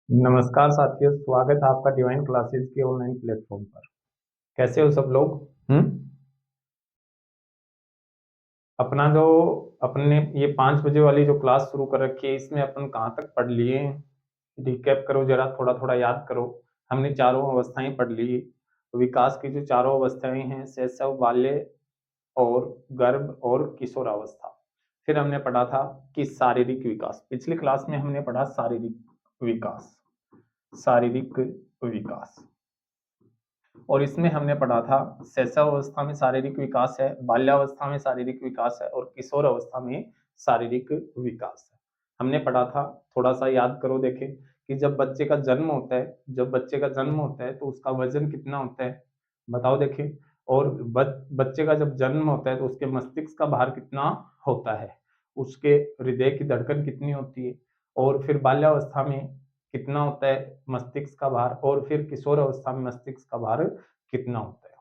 नमस्कार साथियों, स्वागत है आपका डिवाइन क्लासेस के ऑनलाइन प्लेटफॉर्म पर। कैसे हो सब लोग? अपना जो अपने ये 5 बजे वाली जो क्लास शुरू कर रखी है, इसमें अपन कहाँ तक पढ़ लिए हैं? रिकैप करो जरा, थोड़ा थोड़ा याद करो। हमने चारों अवस्थाएं पढ़ ली। तो विकास की जो चारों अवस्थाएं हैं, शैशव, बाल्य और गर्भ और किशोरावस्था। फिर हमने पढ़ा था कि शारीरिक विकास। पिछली क्लास में हमने पढ़ा शारीरिक विकास। शारीरिक विकास और इसमें हमने पढ़ा था शैशव अवस्था में शारीरिक विकास है, बाल्यावस्था में शारीरिक विकास है और किशोर अवस्था में शारीरिक विकास है। हमने पढ़ा था, थोड़ा सा याद करो, देखें कि जब बच्चे का जन्म होता है, तो उसका वजन कितना होता है, बताओ देखें। और बच्चे का जब जन्म होता है तो उसके मस्तिष्क का भार कितना होता है, उसके हृदय की धड़कन कितनी होती है, और फिर बाल्यावस्था में कितना होता है मस्तिष्क का भार, और फिर किशोर अवस्था में मस्तिष्क का भार कितना होता है।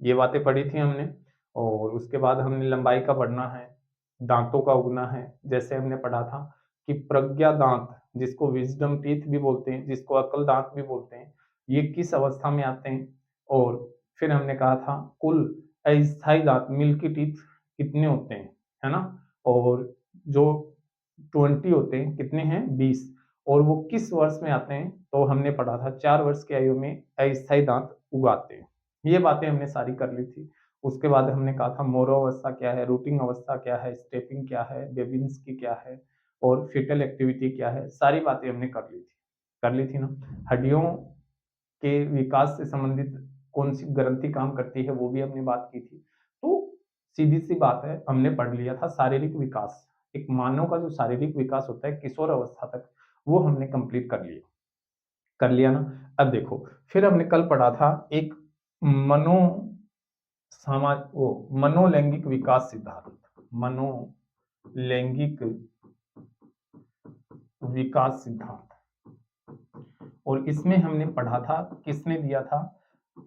ये बातें पढ़ी थी हमने। और उसके बाद हमने लंबाई का बढ़ना है, दांतों का उगना है। जैसे हमने पढ़ा था कि प्रज्ञा दांत, जिसको विजडम टीथ भी बोलते हैं, जिसको अक्ल दांत भी बोलते हैं, ये किस अवस्था में आते हैं। और फिर हमने कहा था कुल अस्थायी दांत, मिल्की टीथ, कितने होते हैं, है ना। और जो 20 होते हैं, कितने हैं, 20। और वो किस वर्ष में आते हैं, तो हमने पढ़ा था 4 वर्ष की आयु में अस्थायी दांत उगाते हैं। ये बातें हमने सारी कर ली थी। उसके बाद हमने कहा था मोरो अवस्था क्या है, रूटिंग अवस्था क्या है, स्टेपिंग क्या है, बेबिंस्की क्या है, और फिटल एक्टिविटी क्या है। सारी बातें हमने कर ली थी ना। हड्डियों के विकास से संबंधित कौन सी ग्रंथि काम करती है, वो भी हमने बात की थी। तो सीधी सी बात है, हमने पढ़ लिया था शारीरिक विकास। एक मानव का जो शारीरिक विकास होता है किशोर अवस्था तक, वो हमने कंप्लीट कर लिया ना। अब देखो, फिर हमने कल पढ़ा था एक मनो समाज वो मनोलैंगिक विकास सिद्धांत, मनोलैंगिक विकास सिद्धांत। और इसमें हमने पढ़ा था, किसने दिया था,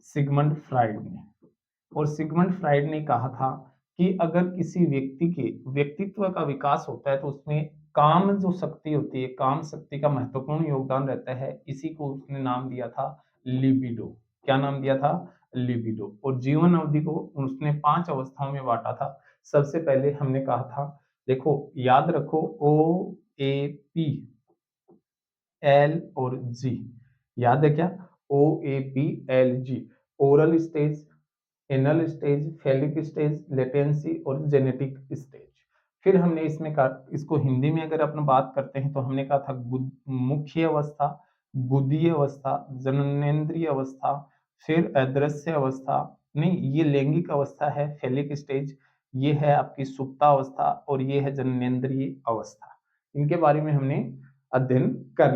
सिगमंड फ्राइड ने। और सिगमंड फ्राइड ने कहा था कि अगर किसी व्यक्ति के व्यक्तित्व का विकास होता है तो उसमें काम जो शक्ति होती है, काम शक्ति का महत्वपूर्ण योगदान रहता है। इसी को उसने नाम दिया था लिबिडो। क्या नाम दिया था, लिबिडो। और जीवन अवधि को उसने 5 अवस्थाओं में बांटा था। सबसे पहले हमने कहा था, देखो याद रखो, OAP, एल और जी। याद है क्या, OAPLG। Oral stage, anal stage, phallic stage, latency और जेनेटिक स्टेज। फिर हमने इसमें कहा, इसको हिंदी में अगर अपन बात करते हैं तो हमने कहा था मुख्य अवस्था, गुदीय अवस्था, जननेंद्रिय अवस्था, फिर अदृश्य अवस्था, नहीं ये लैंगिक अवस्था है, फेलिक स्टेज, ये है आपकी सुप्ता अवस्था, और ये है जननेंद्रिय अवस्था। इनके बारे में हमने अध्ययन कर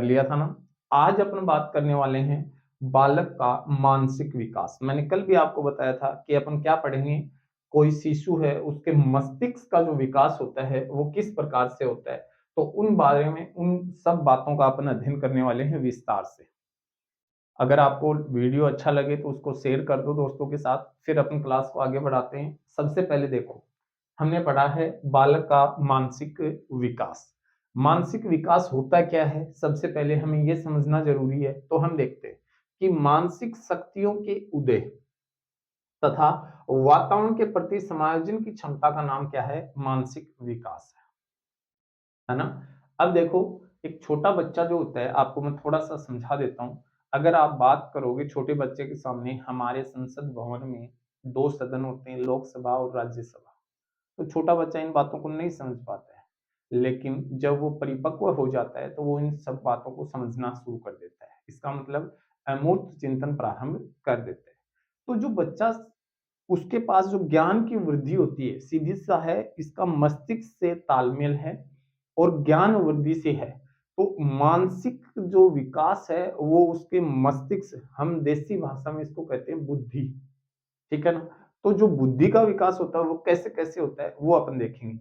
लिया था ना। आज अपन बात करने वाले हैं बालक का मानसिक विकास। मैंने कल भी आपको बताया था कि अपन क्या पढ़ेंगे, कोई शिशु है उसके मस्तिष्क का जो विकास होता है वो किस प्रकार से होता है। तो उन बारे में, उन सब बातों का अपन अध्ययन करने वाले हैं विस्तार से। अगर आपको वीडियो अच्छा लगे तो उसको शेयर कर दो दोस्तों के साथ, फिर अपन क्लास को आगे बढ़ाते हैं। सबसे पहले देखो, हमने पढ़ा है बालक का मानसिक विकास। मानसिक विकास होता क्या है, सबसे पहले हमें यह समझना जरूरी है। तो हम देखते हैं कि मानसिक शक्तियों के उदय तथा वातावरण के प्रति समायोजन की क्षमता का नाम क्या है, मानसिक विकास है ना। अब देखो, एक छोटा बच्चा जो होता है, आपको मैं थोड़ा सा समझा देता हूं। अगर आप बात करोगे छोटे बच्चे के सामने, हमारे संसद भवन में 2 सदन होते हैं, लोकसभा और राज्यसभा। तो छोटा बच्चा इन बातों को नहीं समझ पाता है, लेकिन जब वो परिपक्व हो जाता है तो वो इन सब बातों को समझना शुरू कर देता है। इसका मतलब अमूर्त चिंतन प्रारंभ कर देता है। तो जो बच्चा, उसके पास जो ज्ञान की वृद्धि होती है, सीधी सा है, इसका मस्तिष्क से तालमेल है और ज्ञान वृद्धि से है। तो मानसिक जो विकास है वो उसके मस्तिष्क, हम देसी भाषा में इसको कहते हैं बुद्धि, ठीक है ना। तो जो बुद्धि का विकास होता है वो कैसे कैसे होता है वो अपन देखेंगे।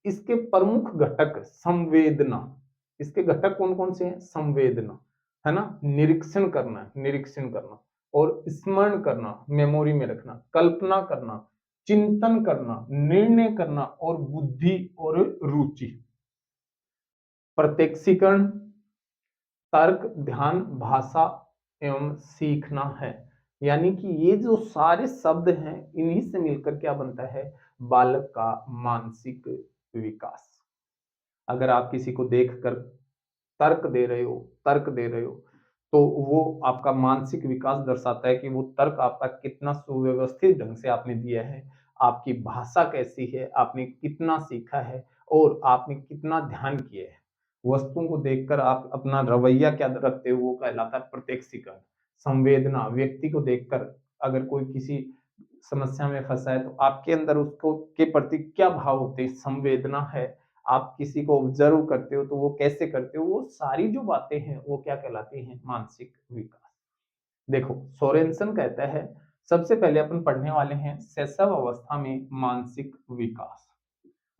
इसके प्रमुख घटक संवेदना। इसके घटक कौन कौन से हैं, संवेदना, है ना, निरीक्षण करना और स्मरण करना, मेमोरी में रखना, कल्पना करना, चिंतन करना, निर्णय करना और बुद्धि और रुचि, प्रत्यक्षीकरण, तर्क, ध्यान, भाषा एवं सीखना है। यानी कि ये जो सारे शब्द हैं इन्हीं से मिलकर क्या बनता है, बालक का मानसिक विकास। अगर आप किसी को देखकर तर्क दे रहे हो, तर्क दे रहे हो, तो वो आपका मानसिक विकास दर्शाता है कि वो तर्क आपका कितना सुव्यवस्थित ढंग से आपने दिया है, आपकी भाषा कैसी है, आपने कितना सीखा है और आपने कितना ध्यान किया है। वस्तुओं को देखकर आप अपना रवैया क्या रखते हो वो कहलाता है प्रत्यक्षीकरण। संवेदना, व्यक्ति को देखकर अगर कोई किसी समस्या में फंसा है तो आपके अंदर उसको के प्रति क्या भाव होते हैं, संवेदना है। आप किसी को ऑब्जर्व करते हो तो वो कैसे करते हो, वो सारी जो बातें हैं वो क्या कहलाती हैं, मानसिक विकास। देखो सोरेनसन कहता है, सबसे पहले अपन पढ़ने वाले हैं शैशव अवस्था में मानसिक विकास।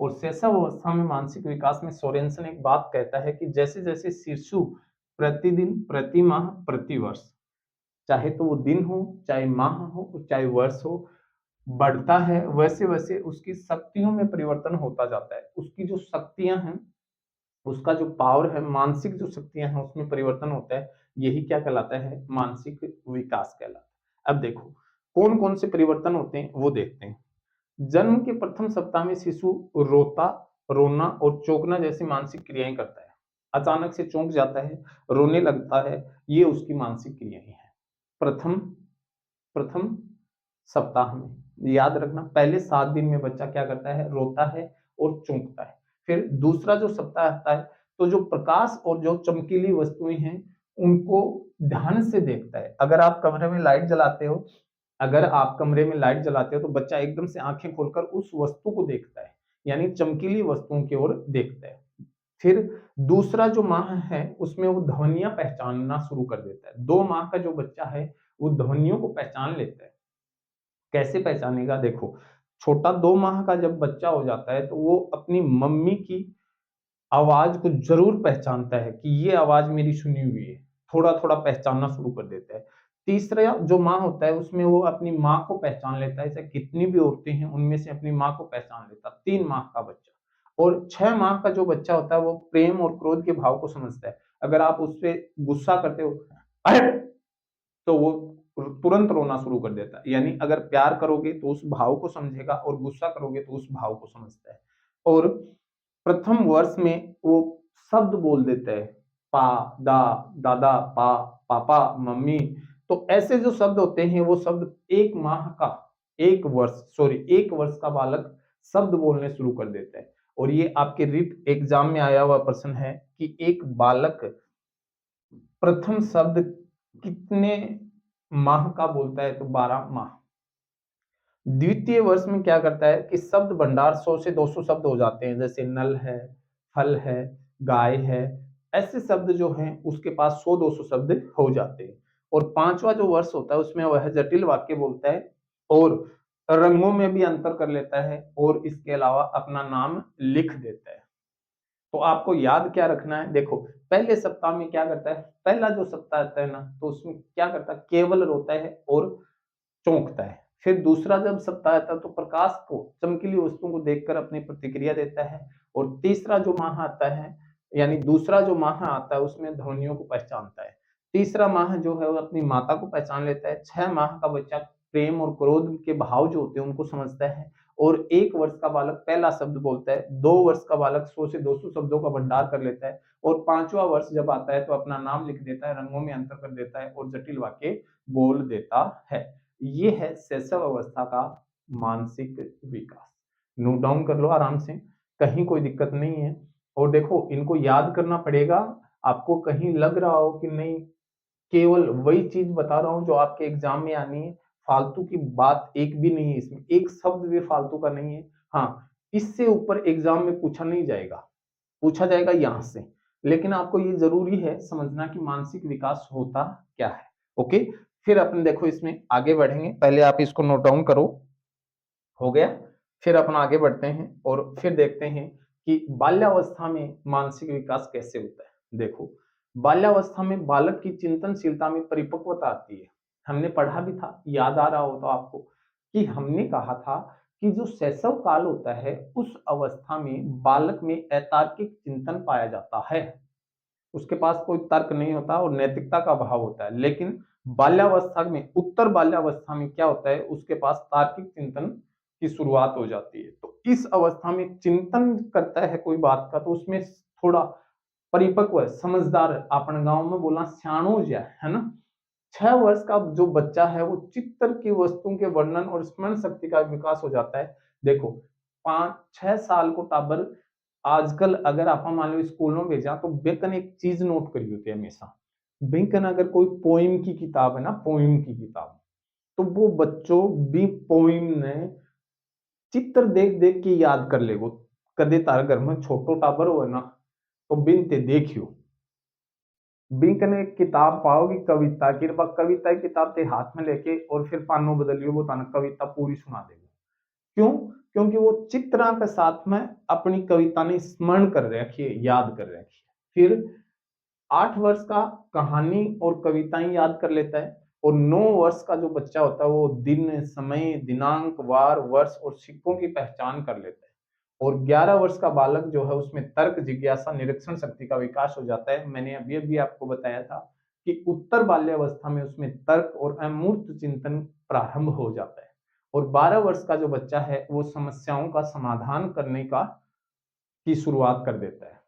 और शैशव अवस्था में मानसिक विकास में सोरेनसन एक बात कहता है कि जैसे जैसे शिशु प्रतिदिन, प्रति माह, प्रति वर्ष, चाहे तो वो दिन हो, चाहे माह हो, चाहे वर्ष हो, बढ़ता है, वैसे वैसे उसकी शक्तियों में परिवर्तन होता जाता है। उसकी जो शक्तियां हैं, उसका जो पावर है, मानसिक जो शक्तियां हैं उसमें परिवर्तन होता है। यही क्या कहलाता है, मानसिक विकास कहलाता है। अब देखो कौन कौन से परिवर्तन होते हैं वो देखते हैं। जन्म के प्रथम सप्ताह में शिशु रोता, रोना और चौंकना जैसी मानसिक क्रियाएं करता है। अचानक से चौंक जाता है, रोने लगता है, ये उसकी मानसिक क्रियाएं हैं। प्रथम प्रथम सप्ताह में याद रखना, पहले 7 दिन में बच्चा क्या करता है, रोता है और चौंकता है। फिर दूसरा जो सप्ताह आता है तो जो प्रकाश और जो चमकीली वस्तुएं हैं उनको ध्यान से देखता है। अगर आप कमरे में लाइट जलाते हो, अगर आप कमरे में लाइट जलाते हो तो बच्चा एकदम से आंखें खोलकर उस वस्तु को देखता है, यानी चमकीली वस्तुओं की ओर देखता है। फिर दूसरा जो माह है उसमें वो ध्वनियां पहचानना शुरू कर देता है। 2 माह का जो बच्चा है वो ध्वनियों को पहचान लेता है। कैसे पहचानेगा, देखो छोटा 2 माह का जब बच्चा हो जाता है तो वो अपनी मम्मी की आवाज को जरूर पहचानता है कि ये आवाज मेरी सुनी हुई है, थोड़ा थोड़ा पहचानना शुरू कर देता है। तीसरा जो माँ होता है उसमें वो अपनी माँ को पहचान लेता है, चाहे कितनी भी औरतें हैं उनमें से अपनी माँ को पहचान लेता है, 3 माह का बच्चा। और 6 माह का जो बच्चा होता है वो प्रेम और क्रोध के भाव को समझता है। अगर आप उस पे गुस्सा करते हो, अरे, तो वो तुरंत रोना शुरू कर देता है। यानी अगर प्यार करोगे तो उस भाव को समझेगा और गुस्सा करोगे तो उस भाव को समझता है। और प्रथम वर्ष में वो शब्द बोल देता है, पा, दा, दादा, पा, पापा, मम्मी। तो ऐसे जो शब्द होते हैं वो शब्द 1 माह का, 1 वर्ष, सॉरी 1 वर्ष का बालक शब्द बोलने शुरू कर देता है। और ये आपके रिट एग्जाम में आया हुआ प्रश्न है कि एक बालक प्रथम शब्द कितने माह का बोलता है, तो 12 माह। द्वितीय वर्ष में क्या करता है कि शब्द भंडार 100 से 200 शब्द हो जाते हैं, जैसे नल है, फल है, गाय है। ऐसे शब्द जो हैं उसके पास 100-200 शब्द हो जाते हैं। और 5वां जो वर्ष होता है उसमें वह जटिल वाक्य बोलता है और रंगों में भी अंतर कर लेता है और इसके अलावा अपना नाम लिख देता है। तो आपको याद क्या रखना है, देखो पहले सप्ताह में क्या करता है, पहला जो सप्ताह आता है ना तो उसमें क्या करता है, केवल रोता है और चौंकता है। फिर दूसरा जब सप्ताह आता है तो प्रकाश को, चमकीली वस्तुओं को देखकर अपनी प्रतिक्रिया देता है। और तीसरा जो माह आता है, यानी दूसरा जो माह आता है उसमें ध्वनियों को पहचानता है। तीसरा माह जो है वो अपनी माता को पहचान लेता है। 6 माह का बच्चा प्रेम और क्रोध के भाव जो होते हैं उनको समझता है। और 1 वर्ष का बालक पहला शब्द बोलता है। 2 वर्ष का बालक 100 से 200 शब्दों का भंडार कर लेता है। और 5वां वर्ष जब आता है तो अपना नाम लिख देता है, रंगों में अंतर कर देता है और जटिल वाक्य बोल देता है। ये है शैशव अवस्था का मानसिक विकास। नोट डाउन कर लो आराम से, कहीं कोई दिक्कत नहीं है। और देखो इनको याद करना पड़ेगा। आपको कहीं लग रहा हो कि नहीं, केवल वही चीज बता रहा हूं जो आपके एग्जाम में आनी है, फालतू की बात एक भी नहीं है इसमें, एक शब्द भी फालतू का नहीं है। हाँ, इससे ऊपर एग्जाम में पूछा नहीं जाएगा, पूछा जाएगा यहां से। लेकिन आपको ये जरूरी है समझना कि मानसिक विकास होता क्या है। ओके, फिर अपन देखो इसमें आगे बढ़ेंगे, पहले आप इसको नोट डाउन करो। हो गया, फिर अपन आगे बढ़ते हैं और फिर देखते हैं कि बाल्यावस्था में मानसिक विकास कैसे होता है। देखो बाल्यावस्था में बालक की चिंतनशीलता में परिपक्वता आती है। हमने पढ़ा भी था, याद आ रहा हो तो आपको, कि हमने कहा था कि जो शैशव काल होता है उस अवस्था में बालक में अतार्किक चिंतन पाया जाता है। उसके पास कोई तर्क नहीं होता और नैतिकता का अभाव होता है। लेकिन बाल्यावस्था में, उत्तर बाल्यावस्था में क्या होता है, उसके पास तार्किक चिंतन की शुरुआत हो जाती है। तो इस अवस्था में चिंतन करता है कोई बात का, तो उसमें थोड़ा परिपक्व है, समझदार है, अपन गाँव में बोला सयाणो जा, है ना? 6 वर्ष का जो बच्चा है वो चित्तर की वस्तुओं के वर्णन और स्मरण शक्ति का विकास हो जाता है। देखो 5-6 साल को टाबर आजकल अगर आप मान लो स्कूल में भेजा तो बेकन एक चीज नोट करी होती है हमेशा। बेकन अगर कोई पोइम की किताब है ना, पोइम की किताब, तो वो बच्चों भी पोइम ने चित्र देख देख के याद कर लेगो। कदे तार घर में छोटो टाबर हो ना, तो बिन ते देखियो बिन कने एक किताब पाओगी कविता की, कविता की किताब ते हाथ में लेके और फिर पानो बदलियो, वो ताना कविता पूरी सुना देगा। क्यों? क्योंकि वो चित्रा के साथ में अपनी कविता ने स्मरण कर रखी है, याद कर रखी है। फिर 8 वर्ष का कहानी और कविताएं याद कर लेता है, और 9 वर्ष का जो बच्चा होता है वो दिन, समय, दिनांक, वार, वर्ष और सिक्कों की पहचान कर लेता है। और 11 वर्ष का बालक जो है उसमें तर्क, जिज्ञासा, निरीक्षण शक्ति का विकास हो जाता है। मैंने अभी-अभी आपको बताया था कि उत्तर बाल्यावस्था में उसमें तर्क और अमूर्त चिंतन प्रारंभ हो जाता है। और 12 वर्ष का जो बच्चा है वो समस्याओं का समाधान करने का की शुरुआत कर देता है।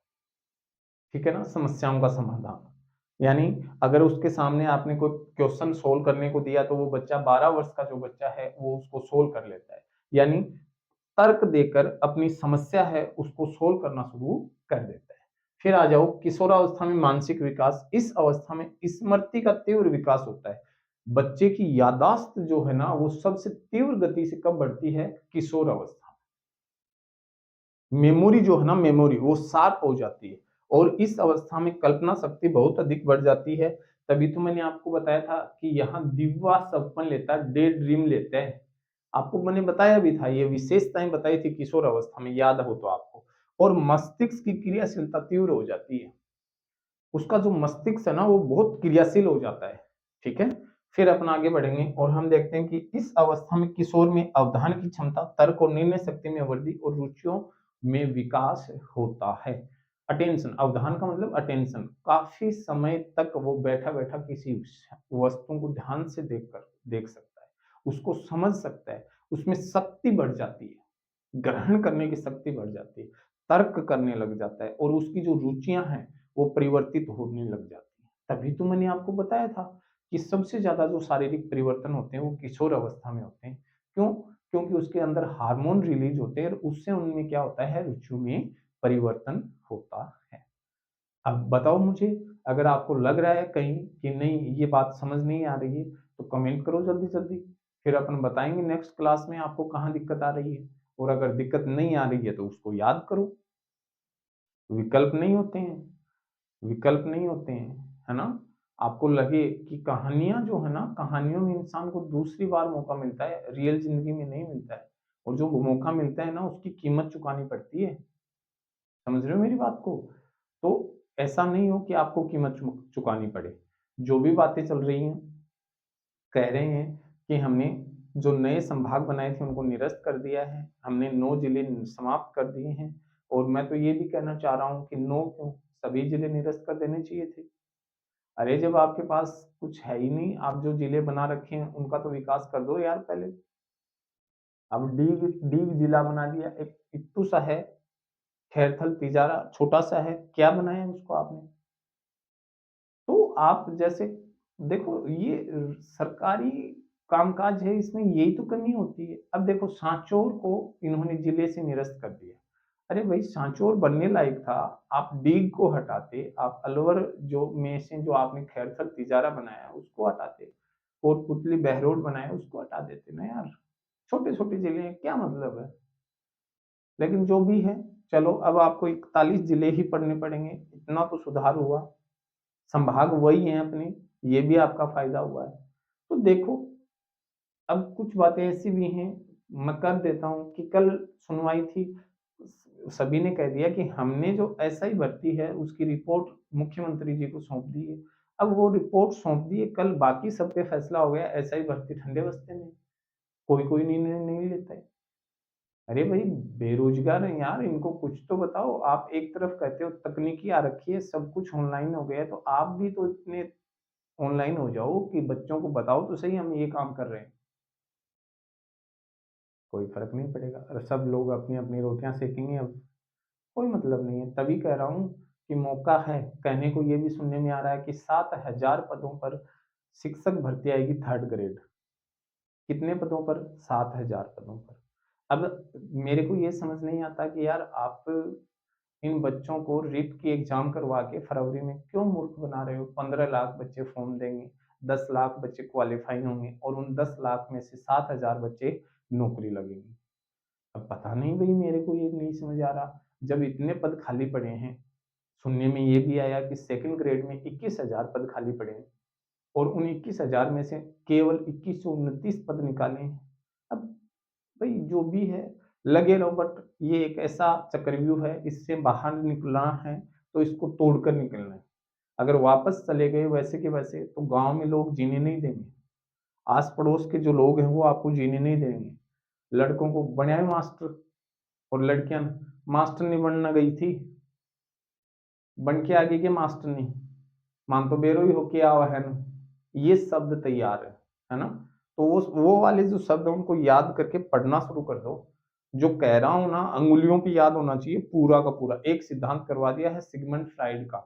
ठीक है ना? समस्याओं का समाधान। यानी अगर उसके सामने आपने कोई क्वेश्चन सोल्व करने को दिया तो वो बच्चा 12 वर्ष का जो बच्चा है वो उसको सोल्व कर लेता है। यानी तर्क देकर अपनी समस्या है उसको सोल्व करना शुरू कर देता है। फिर आ जाओ किशोरावस्था में मानसिक विकास। इस अवस्था में स्मृति का तीव्र विकास होता है। बच्चे की याददाश्त जो है ना वो सबसे तीव्र गति से कब बढ़ती है? किशोर अवस्था। मेमोरी जो है ना, मेमोरी वो शार्प हो जाती है, और इस अवस्था में कल्पना शक्ति बहुत अधिक बढ़ जाती है। तभी तो मैंने आपको बताया था कि यहाँ दिव्या सपन लेता है, डे ड्रीम लेते हैं। आपको मैंने बताया भी था, ये विशेषताएं बताई थी किशोर अवस्था में, याद हो तो आपको। और मस्तिष्क की क्रियाशीलता तीव्र हो जाती है। उसका जो मस्तिष्क है ना वो बहुत क्रियाशील हो जाता है। ठीक है? फिर अपन आगे बढ़ेंगे और हम देखते हैं कि इस अवस्था में किशोर में अवधान की क्षमता, तर्क और निर्णय शक्ति में वृद्धि और रुचियों में विकास होता है। अटेंशन, अवधान का मतलब अटेंशन, काफी समय तक वो बैठा बैठा किसी वस्तु को ध्यान से देख सकता है, उसको समझ सकता है, उसमें शक्ति बढ़ जाती है, ग्रहण करने की शक्ति बढ़ जाती है, तर्क करने लग जाता है, और उसकी जो रुचियां हैं वो परिवर्तित होने लग जाती है। तभी तो मैंने आपको बताया था कि सबसे ज्यादा जो शारीरिक परिवर्तन होते हैं वो किशोर अवस्था में होते हैं। क्यों? क्योंकि उसके अंदर हार्मोन रिलीज होते हैं और उससे उनमें क्या होता है, रुचियों में परिवर्तन होता है। अब बताओ मुझे, अगर आपको लग रहा है कहीं कि नहीं ये बात समझ नहीं आ रही है तो कमेंट करो जल्दी जल्दी। फिर अपन बताएंगे नेक्स्ट क्लास में आपको कहाँ दिक्कत आ रही है, और अगर दिक्कत नहीं आ रही है तो उसको याद करो। विकल्प नहीं होते हैं, विकल्प नहीं होते हैं, है ना? आपको लगे कि कहानियां जो है ना, कहानियों में इंसान को दूसरी बार मौका मिलता है, रियल जिंदगी में नहीं मिलता है। और जो मौका मिलता है ना उसकी कीमत चुकानी पड़ती है। समझ रहे हो मेरी बात को? तो ऐसा नहीं हो कि आपको कीमत चुकानी पड़े। जो भी बातें चल रही हैं, कह रहे हैं कि हमने जो नए संभाग बनाए थे उनको निरस्त कर दिया है, हमने 9 जिले समाप्त कर दिए हैं। और मैं तो ये भी कहना चाह रहा हूँ कि 9 क्यों, सभी जिले निरस्त कर देने चाहिए थे। अरे जब आपके पास कुछ है ही नहीं, आप जो जिले बना रखे हैं उनका तो विकास कर दो यार पहले। अब डीग डीग जिला बना दिया, एक इत्तू सा है, खैरथल तिजारा छोटा सा है, क्या बनाया है उसको आपने? तो आप जैसे देखो ये सरकारी कामकाज है, इसमें यही तो कमी होती है। अब देखो सांचौर को इन्होंने जिले से निरस्त कर दिया। अरे भाई सांचौर बनने लायक था, आप डीग को हटाते, आप अलवर जो में से जो आपने खैरथल तिजारा बनाया उसको हटाते, कोटपुतली बहरोड बनाया उसको हटा देते ना यार। छोटे छोटे जिले हैं, क्या मतलब है? लेकिन जो भी है, चलो अब आपको 41 जिले ही पढ़ने पड़ेंगे, इतना तो सुधार हुआ। संभाग वही हैं अपने, ये भी आपका फायदा हुआ है। तो देखो, अब कुछ बातें ऐसी भी हैं, मैं कर देता हूँ कि कल सुनवाई थी, सभी ने कह दिया कि हमने जो एसआई भर्ती है उसकी रिपोर्ट मुख्यमंत्री जी को सौंप दी है। अब वो रिपोर्ट सौंप दी है, कल बाकी सब पे फैसला हो गया, एसआई भर्ती ठंडे बस्ते में, कोई निर्णय नहीं लेता है। अरे भाई, बेरोजगार हैं यार, इनको कुछ तो बताओ। आप एक तरफ कहते हो तकनीकी आ रखी है, सब कुछ ऑनलाइन हो गया है, तो आप भी तो इतने ऑनलाइन हो जाओ कि बच्चों को बताओ तो सही हम ये काम कर रहे हैं। कोई फर्क नहीं पड़ेगा और सब लोग अपनी अपनी रोटियां सेकेंगे। अब कोई मतलब नहीं है। तभी कह रहा हूँ कि मौका है। कहने को ये भी सुनने में आ रहा है कि 7,000 पदों पर शिक्षक भर्ती आएगी, थर्ड ग्रेड। कितने पदों पर? 7,000 पदों पर। अब मेरे को ये समझ नहीं आता कि यार आप इन बच्चों को रीट की एग्जाम करवा के फरवरी में क्यों मूर्ख बना रहे हो? 15 लाख बच्चे फॉर्म देंगे, 10 लाख बच्चे क्वालिफाई होंगे और उन 10 लाख में से 7,000 बच्चे नौकरी लगेंगे। अब पता नहीं भाई, मेरे को ये नहीं समझ आ रहा। जब इतने पद खाली पड़े हैं, सुनने में ये भी आया कि सेकंड ग्रेड में 21,000 पद खाली पड़े हैं और उन 21,000 में से केवल 2129 पद निकाले हैं। अब भाई जो भी है, लगे रहो, बट ये एक ऐसा चक्रव्यूह है, इससे बाहर निकलना है तो इसको तोड़कर निकलना है। अगर वापस चले गए वैसे के वैसे तो गांव में लोग जीने नहीं देंगे। आस पड़ोस के जो लोग हैं वो आपको जीने नहीं देंगे। लड़कों को बनाए मास्टर और लड़कियां मास्टर नहीं बनना गई थी, बन के आगे के मास्टर नहीं, मान तो बेरो ही होके आवा है ना। ये शब्द तैयार है ना? तो वो वाले जो शब्द है उनको याद करके पढ़ना शुरू कर दो। जो कह रहा हूं ना, अंगुलियों पे याद होना चाहिए पूरा का पूरा। एक सिद्धांत करवा दिया है सिगमंड फ्राइड का,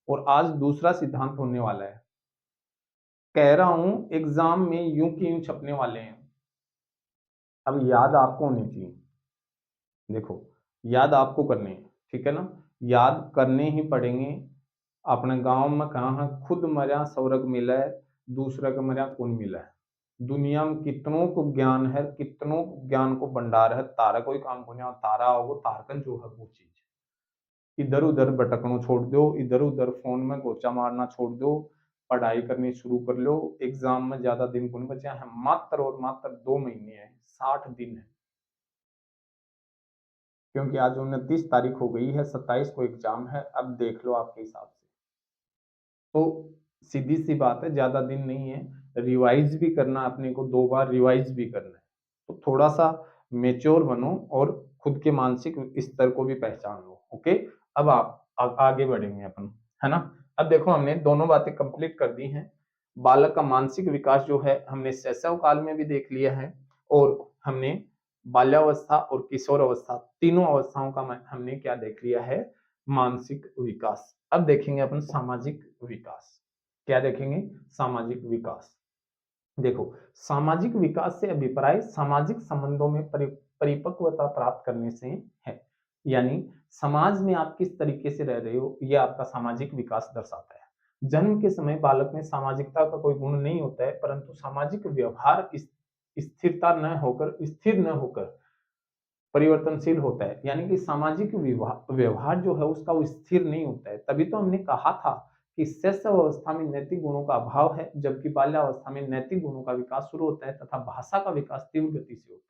और आज दूसरा सिद्धांत होने वाला है। कह रहा हूं एग्जाम में यूं की यूं छपने वाले हैं। अब याद आपको होनी चाहिए। देखो, याद आपको करने हैं, ठीक है ना? याद करने ही पड़ेंगे। अपने गांव में कहा है, खुद मरा स्वर्ग मिले, दूसरा का मरा कौन मिले। दुनिया में कितनों को ज्ञान है, कितनों को ज्ञान को भंडार है, तारा कोई काम को नहीं। तारा होगो तारकन जो है वो चीज। इधर उधर भटकना छोड़ दो, इधर उधर फोन में गोचा मारना छोड़ दो, पढ़ाई करनी शुरू कर लो। एग्जाम में ज्यादा दिन को नहीं बचा है, मात्र और मात्र 2 महीने है, 60 दिन है। क्योंकि आज 29 तारीख हो गई है, 27 को एग्जाम है। अब देख लो आपके हिसाब से। तो सीधी सी बात है, ज्यादा दिन नहीं है। रिवाइज भी करना, अपने को 2 बार रिवाइज भी करना है। तो थोड़ा सा मेच्योर बनो और खुद के मानसिक स्तर को भी पहचान लो। ओके, अब आप आगे बढ़ेंगे अपन, है ना? अब देखो, हमने दोनों बातें कंप्लीट कर दी हैं। बालक का मानसिक विकास जो है हमने शैशव काल में भी देख लिया है, और हमने बाल्यावस्था और किशोर अवस्था, तीनों अवस्थाओं का हमने क्या देख लिया है? मानसिक विकास। अब देखेंगे अपन सामाजिक विकास। क्या देखेंगे? सामाजिक विकास। देखो, सामाजिक विकास से अभिप्राय सामाजिक संबंधों में परिपक्वता प्राप्त करने से है। यानी समाज में आप किस तरीके से रह रहे हो, यह आपका सामाजिक विकास दर्शाता है। जन्म के समय बालक में सामाजिकता का कोई गुण नहीं होता है, परंतु सामाजिक व्यवहार स्थिरता न होकर, स्थिर न होकर परिवर्तनशील होता है। यानी कि सामाजिक व्यवहार जो है उसका वो स्थिर नहीं होता है। तभी तो हमने कहा था कि शैशव अवस्था में नैतिक गुणों का अभाव है, जबकि बाल्यावस्था में नैतिक गुणों का विकास शुरू होता है तथा भाषा का विकास तीव्र गति से होता है।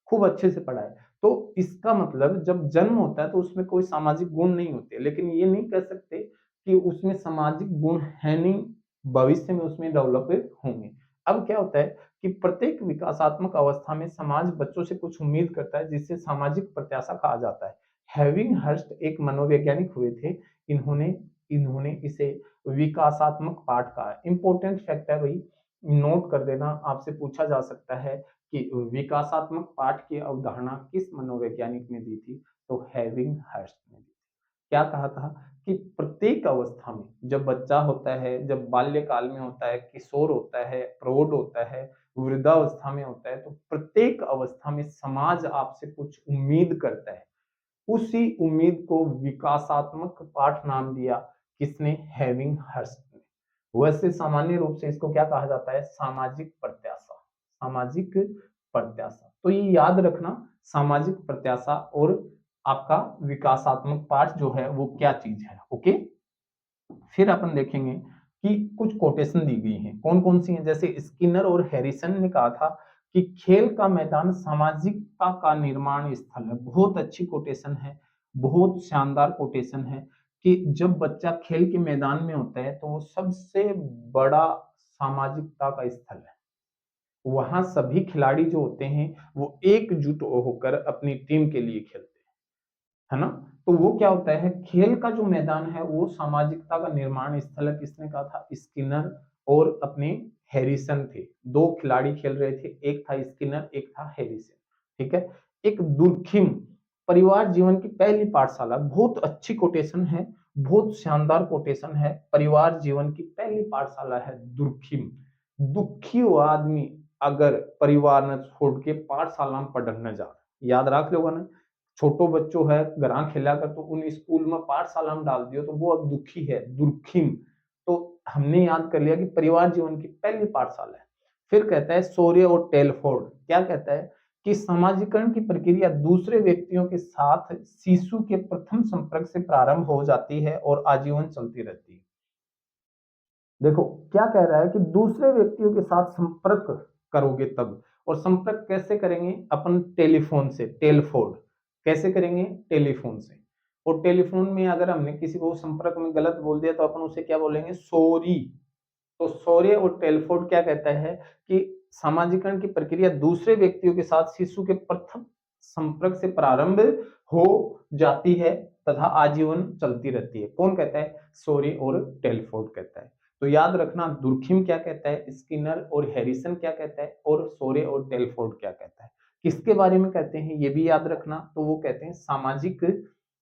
खूब अच्छे से पढ़ा है। तो इसका मतलब जब जन्म होता है तो उसमें कोई सामाजिक गुण नहीं होते, लेकिन ये नहीं कह सकते कि उसमें सामाजिक गुण है नहीं, भविष्य में उसमें डेवलप होंगे। अब क्या होता है कि प्रत्येक विकासात्मक अवस्था में समाज बच्चों से कुछ उम्मीद करता है, जिससे सामाजिक प्रत्याशा कहा जाता है। हेविंग हर्स्ट एक मनोवैज्ञानिक हुए थे। इन्होंने इन्होंने इसे विकासात्मक पाठ कहा है। इंपॉर्टेंट फैक्ट है भाई, नोट कर देना। आपसे पूछा जा सकता है कि विकासात्मक पाठ की अवधारणा किस मनोवैज्ञानिक ने दी थी? तो हेविंग हर्स्ट ने दी। क्या कहा था कि प्रत्येक अवस्था में, जब बच्चा होता है, जब बाल्यकाल में होता है, किशोर होता है, प्रौढ़ होता है, वृद्धावस्था में होता है, तो प्रत्येक अवस्था में समाज आपसे कुछ उम्मीद करता है। उसी उम्मीद को विकासात्मक पाठ नाम दिया। किसने? हेविंग हर्स्ट ने। वैसे सामान्य रूप से इसको क्या कहा जाता है? सामाजिक प्रत्याशा। सामाजिक प्रत्याशा, तो ये याद रखना, सामाजिक प्रत्याशा और आपका विकासात्मक पाठ जो है वो क्या चीज है। ओके, फिर अपन देखेंगे कि कुछ कोटेशन दी गई हैं। कौन कौन सी हैं? जैसे स्किनर और हैरिसन ने कहा था कि खेल का मैदान सामाजिकता का निर्माण स्थल है। बहुत अच्छी कोटेशन है, बहुत शानदार कोटेशन है कि जब बच्चा खेल के मैदान में होता है तो वो सबसे बड़ा सामाजिकता का स्थल है। वहां सभी खिलाड़ी जो होते हैं वो एकजुट होकर अपनी टीम के लिए खेलते हैं, है ना। तो वो क्या होता है, खेल का जो मैदान है वो सामाजिकता का निर्माण स्थल है। किसने कहा था, स्किनर और अपने हैरिसन थे। दो खिलाड़ी खेल रहे थे, एक था स्किनर, एक था हैरिसन, ठीक है। एक दुर्खिम परिवार जीवन की पहली पाठशाला, बहुत अच्छी कोटेशन है, बहुत शानदार कोटेशन है। परिवार जीवन की पहली पाठशाला है दुर्खिम। दुखी हुआ आदमी अगर परिवार न छोड़ के पाठशाला में पढ़ने जा, याद रख लोगा ना, छोटो बच्चों है ग्रां खेला कर तो उन स्कूल में पाठशाला में डाल दियो तो वो अब दुखी है, दुर्खिम। तो हमने याद कर लिया कि परिवार जीवन की पहली पाठशाला है। फिर कहता है सोरे और टेलफोर्ड, क्या कहता है कि समाजीकरण की प्रक्रिया दूसरे व्यक्तियों के साथ शिशु के प्रथम संपर्क से प्रारंभ हो जाती है और आजीवन चलती रहती है। देखो क्या कह रहा है कि दूसरे व्यक्तियों के साथ संपर्क करोगे तब, और संपर्क कैसे करेंगे, अपन टेलीफोन से, टेलफोन कैसे करेंगे, टेलीफोन से। और टेलीफोन में अगर हमने किसी को संपर्क में गलत बोल दिया तो अपन उसे क्या बोलेंगे, सॉरी। तो सॉरी और टेलफोर्ड क्या कहता है कि सामाजिकरण की प्रक्रिया दूसरे व्यक्तियों के साथ शिशु के प्रथम संपर्क से प्रारंभ हो जाती है तथा आजीवन चलती रहती है। कौन कहता है, सॉरी और टेलफोर्ड कहता है। तो याद रखना दुर्खिम क्या कहता है, स्किनर और हैरिसन क्या कहता है, और सोरे और टेलफोर्ड क्या कहता है। किसके बारे में कहते हैं ये भी याद रखना, तो वो कहते हैं सामाजिक,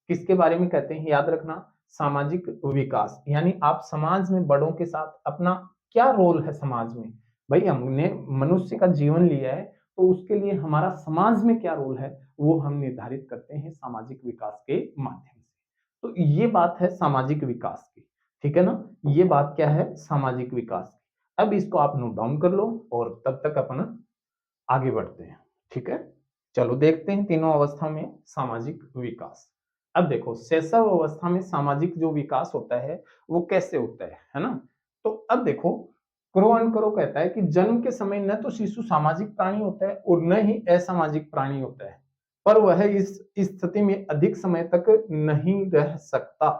किसके बारे में कहते हैं याद रखना, सामाजिक विकास। यानी आप समाज में बड़ों के साथ अपना क्या रोल है समाज में, भाई हमने मनुष्य का जीवन लिया है तो उसके लिए हमारा समाज में क्या रोल है वो हम निर्धारित करते हैं सामाजिक विकास के माध्यम से। तो ये बात है सामाजिक विकास की, ठीक है ना। ये बात क्या है, सामाजिक विकास की। अब इसको आप नोट डाउन कर लो और तब तक अपन आगे बढ़ते हैं, ठीक है। चलो देखते हैं तीनों अवस्था में सामाजिक विकास। अब देखो शैशव अवस्था में सामाजिक जो विकास होता है वो कैसे होता है ना। तो अब देखो क्रो एंड करो कहता है कि जन्म के समय न तो शिशु सामाजिक प्राणी होता है और न ही असामाजिक प्राणी होता है, पर वह इस स्थिति में अधिक समय तक नहीं रह सकता।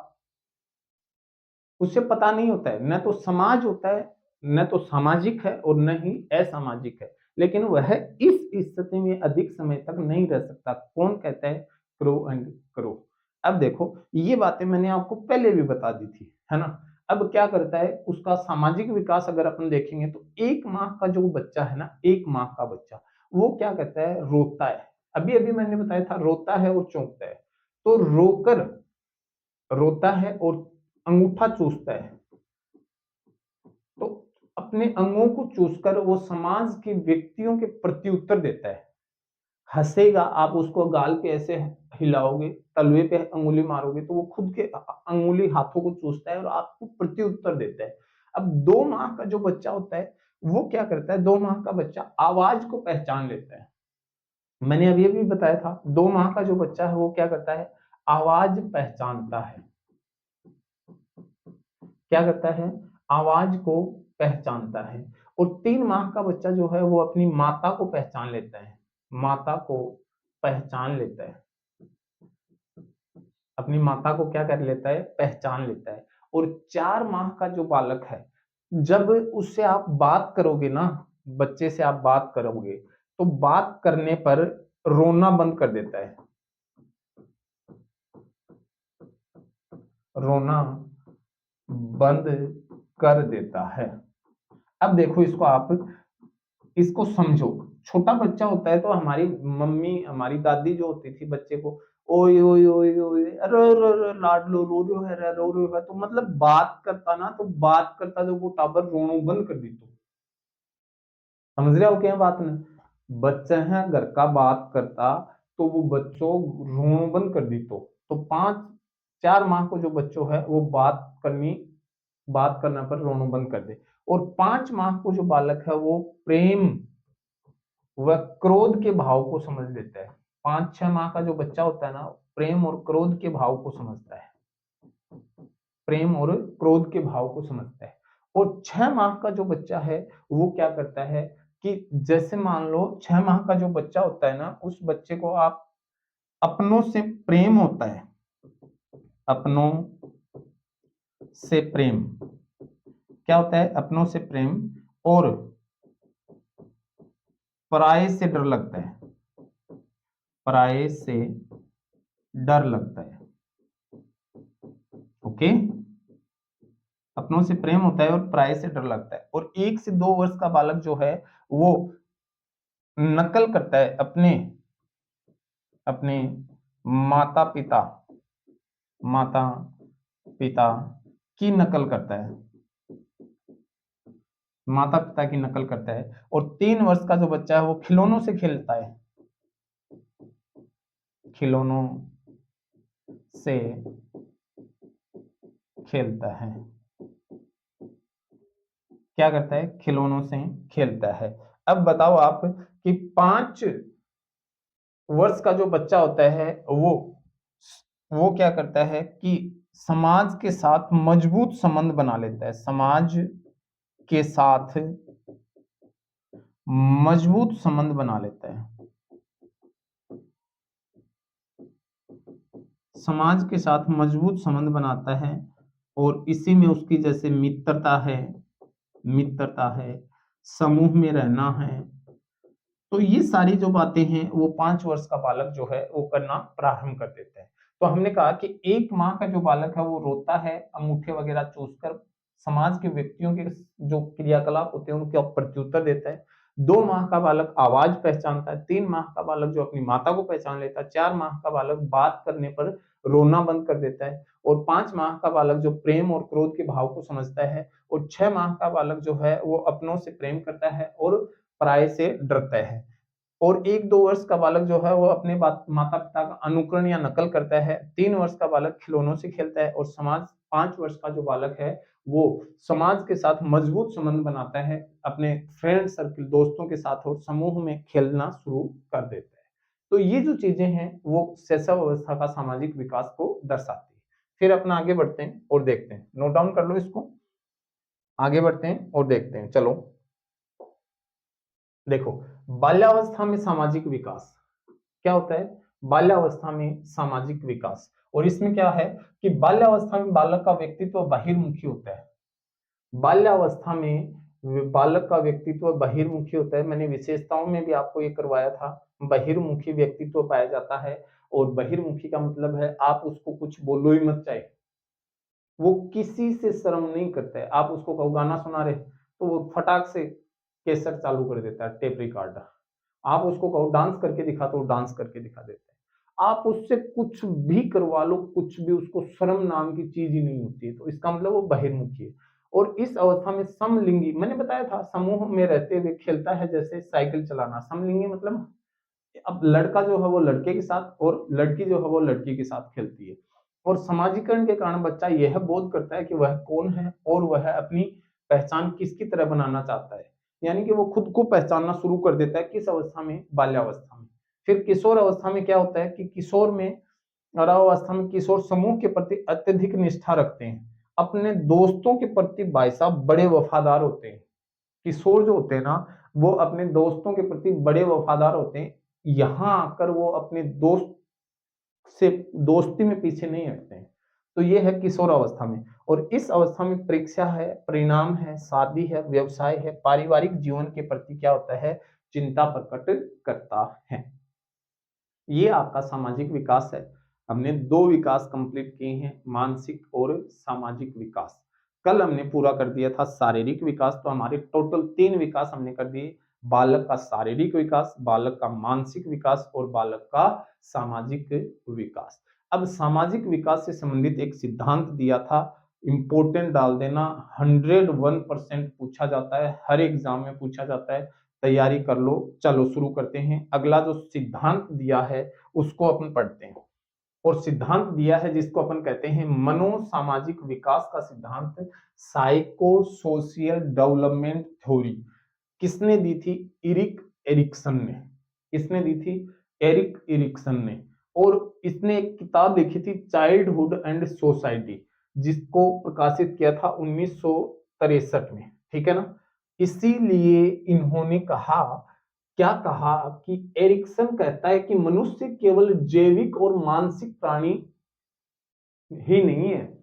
उसे पता नहीं होता है, न तो समाज होता है, न तो सामाजिक है और न ही असामाजिक है, लेकिन वह इस स्थिति में अधिक समय तक नहीं रह सकता। कौन कहता है, क्रो एंड क्रो। अब देखो ये बातें मैंने आपको पहले भी बता दी थी, है ना। अब क्या करता है उसका सामाजिक विकास अगर अपन देखेंगे तो एक माह का जो बच्चा है ना, एक माह का बच्चा वो क्या कहता है, रोता है। अभी अभी मैंने बताया था रोता है और चौंकता है। तो रोकर रोता है और अंगूठा चूसता है, तो अपने अंगों को चूसकर वो समाज के व्यक्तियों के प्रति उत्तर देता है। हंसेगा, आप उसको गाल पे ऐसे हिलाओगे, तलवे पे अंगुली मारोगे तो वो खुद के अंगुली हाथों को चूसता है और आपको प्रति उत्तर देता है। अब 2 माह का जो बच्चा होता है वो क्या करता है, 2 माह का बच्चा आवाज को पहचान लेता है। मैंने अभी अभी बताया था 2 माह का जो बच्चा है वो क्या करता है, आवाज पहचानता है। क्या करता है, आवाज को पहचानता है। और 3 माह का बच्चा जो है वो अपनी माता को पहचान लेता है, माता को पहचान लेता है, अपनी माता को क्या कर लेता है, पहचान लेता है। और 4 माह का जो बालक है, जब उससे आप बात करोगे ना, बच्चे से आप बात करोगे तो बात करने पर रोना बंद कर देता है, रोना बंद कर देता है। अब देखो इसको आप, इसको समझो। छोटा बच्चा होता है तो हमारी मम्मी, हमारी दादी जो होती थी बच्चे को ओए ओए ओए ओए अरे अरे अरे लाडलो रो रहे है, रो रहे है, तो मतलब बात करता ना, तो बात करता जो वो टाबर रोनो बंद कर दी। तो समझ रहे हो क्या बात ने, बच्चा है घर का बात करता तो वो बच्चों रोनो बंद कर दी। तो 4 माह को जो बच्चों है वो बात करने पर रोनो बंद कर दे। और 5 माह को जो बालक है वो प्रेम वह क्रोध के भाव को समझ लेता है। 5-6 माह का जो बच्चा होता है ना, प्रेम और क्रोध के भाव को समझता है, प्रेम और क्रोध के भाव को समझता है। और 6 माह का जो बच्चा है वो क्या करता है कि जैसे मान लो 6 माह का जो बच्चा होता है ना, उस बच्चे को आप अपनों से प्रेम होता है, अपनों से प्रेम क्या होता है, अपनों से प्रेम और पराये से डर लगता है, पराये से डर लगता है। ओके, अपनों से प्रेम होता है और पराये से डर लगता है। और 1 से 2 वर्ष का बालक जो है वो नकल करता है अपने अपने माता पिता माता पिता की नकल करता है, माता पिता की नकल करता है। और 3 वर्ष का जो बच्चा है वो खिलौनों से खेलता है, खिलौनों से खेलता है। क्या करता है? खिलौनों से खेलता है। अब बताओ आप कि 5 वर्ष का जो बच्चा होता है वो क्या करता है कि समाज के साथ मजबूत संबंध बना लेता है, समाज के साथ मजबूत संबंध बना लेता है, समाज के साथ मजबूत संबंध बनाता है। और इसी में उसकी जैसे मित्रता है, समूह में रहना है। तो ये सारी जो बातें हैं वो 5 वर्ष का बालक जो है वो करना प्रारंभ कर देता है। तो हमने कहा कि 1 माह का जो बालक है वो रोता है, अंगूठे वगैरह चूसकर समाज के व्यक्तियों के जो क्रियाकलाप होते हैं उनके प्रत्युत्तर देता है। 2 माह का बालक आवाज पहचानता है, 3 माह का बालक जो अपनी माता को पहचान लेता है, 4 माह का बालक बात करने पर रोना बंद कर देता है, और 5 माह का बालक जो प्रेम और क्रोध के भाव को समझता है, और 6 माह का बालक जो है वो अपनों से प्रेम करता है और पराये से डरता है। और 1-2 वर्ष का बालक जो है वो अपने माता पिता का अनुकरण या नकल करता है। 3 वर्ष का बालक खिलौनों से खेलता है, और 5 वर्ष का जो बालक है वो समाज के साथ मजबूत संबंध बनाता है, अपने फ्रेंड सर्कल दोस्तों के साथ और समूह में खेलना शुरू कर देता है। तो ये जो चीजें हैं वो शैशव अवस्था का सामाजिक विकास को दर्शाती है। फिर अपना आगे बढ़ते हैं और देखते हैं, नोट डाउन कर लो इसको। आगे बढ़ते हैं और देखते हैं, चलो देखो, बाल्यावस्था में सामाजिक विकास क्या होता है? बाल्यावस्था में सामाजिक विकास, और इसमें क्या है कि बाल्यावस्था में बालक का व्यक्तित्व बहिर्मुखी होता है। बाल्यावस्था में बालक का व्यक्तित्व बहिर्मुखी होता है। मैंने विशेषताओं में भी आपको ये करवाया था, बहिर्मुखी व्यक्तित्व पाया जाता है। और बहिर्मुखी का मतलब है आप उसको कुछ बोलो ही मत, चाहे वो किसी से शर्म नहीं करता है। आप उसको कहो गाना सुना रहे तो वो फटाक से कैसेट चालू कर देता है, टेप रिकॉर्डर। आप उसको कहो डांस करके दिखा तो वो डांस करके दिखा देता है। आप उससे कुछ भी करवा लो, कुछ भी, उसको शर्म नाम की चीज ही नहीं होती है। तो इसका मतलब वो बहिर्मुखी है। और इस अवस्था में समलिंगी, मैंने बताया था, समूह में रहते हुए खेलता है, जैसे साइकिल चलाना। समलिंगी मतलब अब लड़का जो है वो लड़के के साथ और लड़की जो है वो लड़की के साथ खेलती है। और समाजीकरण के कारण बच्चा यह बोध करता है कि वह कौन है और वह अपनी पहचान किसकी तरह बनाना चाहता है, यानी कि वो खुद को पहचानना शुरू कर देता है। किस अवस्था में? बाल्यावस्था में। फिर किशोर अवस्था में क्या होता है कि किशोर में और अवस्था में किशोर समूह के प्रति अत्यधिक निष्ठा रखते हैं, अपने दोस्तों के प्रति भाई साहब बड़े वफादार होते हैं। किशोर जो होते हैं ना वो अपने दोस्तों के प्रति बड़े वफादार होते हैं। यहाँ आकर वो अपने दोस्त से दोस्ती में पीछे नहीं हटते हैं। तो ये है किशोर अवस्था में। और इस अवस्था में परीक्षा है, परिणाम है, शादी है, व्यवसाय है, पारिवारिक जीवन के प्रति क्या होता है? चिंता प्रकट करता है। ये आपका सामाजिक विकास है। हमने 2 विकास कंप्लीट किए हैं, मानसिक और सामाजिक विकास। कल हमने पूरा कर दिया था शारीरिक विकास, तो हमारे टोटल 3 विकास हमने कर दिए। बालक का शारीरिक विकास, बालक का मानसिक विकास और बालक का सामाजिक विकास। अब सामाजिक विकास से संबंधित एक सिद्धांत दिया था, इंपोर्टेंट डाल देना, 101% पूछा जाता है, हर एग्जाम में पूछा जाता है, तैयारी कर लो। चलो शुरू करते हैं। अगला जो सिद्धांत दिया है उसको अपन पढ़ते हैं। और सिद्धांत दिया है जिसको अपन कहते हैं मनोसामाजिक विकास का सिद्धांत, साइको सोशियल डेवलपमेंट थ्योरी। किसने दी थी? इरिक एरिक्सन ने। किसने दी थी? एरिक एरिक्सन ने। और इसने एक किताब लिखी थी चाइल्डहुड एंड सोसाइटी, जिसको प्रकाशित किया था 1963 में। ठीक है ना? इसीलिए इन्होंने कहा, क्या कहा कि एरिक्सन कहता है कि मनुष्य केवल जैविक और मानसिक प्राणी ही नहीं है।